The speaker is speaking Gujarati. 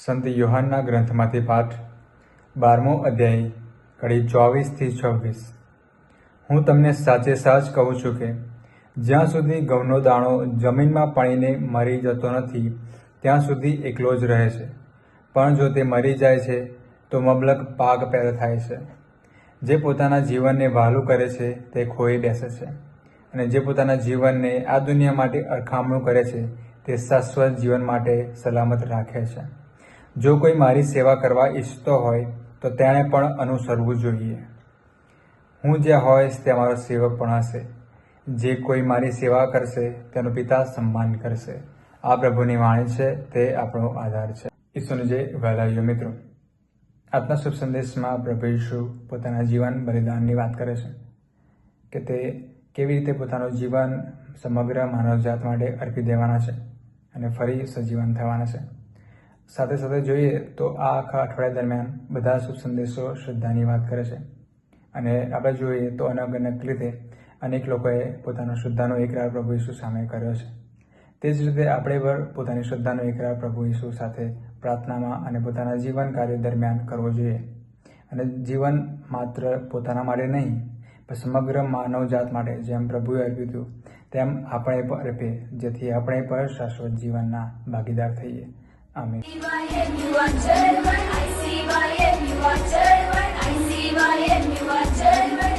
સંત યોહાનના ગ્રંથમાંથી પાઠ 12મો અધ્યાય કડી 24-26। હું તમને સાચે સાચ કહું છું કે જ્યાં સુધી ઘઉંનો દાણો જમીનમાં પડીને મરી જતો નથી ત્યાં સુધી એકલો જ રહે છે, પણ જો તે મરી જાય છે તો મબલક પાક પેદા થાય છે। જે પોતાના જીવનને વહાલું કરે છે તે ખોઈ બેસે છે, અને જે પોતાના જીવનને આ દુનિયા માટે અરખામણું કરે છે તે શાશ્વત જીવન માટે સલામત રાખે છે। જો કોઈ મારી સેવા કરવા ઈચ્છતો હોય તો તેણે પણ અનુસરવું જોઈએ। હું જ્યાં હોઈશ ત્યાં મારો સેવક પણ હશે। જે કોઈ મારી સેવા કરશે તેનો પિતા સન્માન કરશે। આ પ્રભુની વાણી છે, તે આપણો આધાર છે। ઈસુની જય વહાલાયો મિત્રો, આજના શુભ સંદેશમાં પ્રભુ ઈસુ પોતાના જીવન બલિદાનની વાત કરે છે કે તે કેવી રીતે પોતાનું જીવન સમગ્ર માનવજાત માટે અર્પી દેવાના છે અને ફરી સજીવન થવાના છે। સાથે સાથે જોઈએ તો આ આખા અઠવાડિયા દરમિયાન બધા શુભ સંદેશો શ્રદ્ધાની વાત કરે છે, અને આપણે જોઈએ તો અનગનક રીતે અનેક લોકોએ પોતાનો શ્રદ્ધાનો એકરાર પ્રભુ ઈસુ સામે કર્યો છે। તે જ રીતે આપણે પણ પોતાની શ્રદ્ધાનો એકરાર પ્રભુ ઈસુ સાથે પ્રાર્થનામાં અને પોતાના જીવન કાર્ય દરમિયાન કરવો જોઈએ, અને જીવન માત્ર પોતાના માટે નહીં પણ સમગ્ર માનવજાત માટે જેમ પ્રભુએ અર્પ્યું હતું તેમ આપણે પણ અર્પીએ, જેથી આપણે પણ શાશ્વત જીવનના ભાગીદાર થઈએ। આમીન। You are German, I see why, and you are German, I see why, and you are German.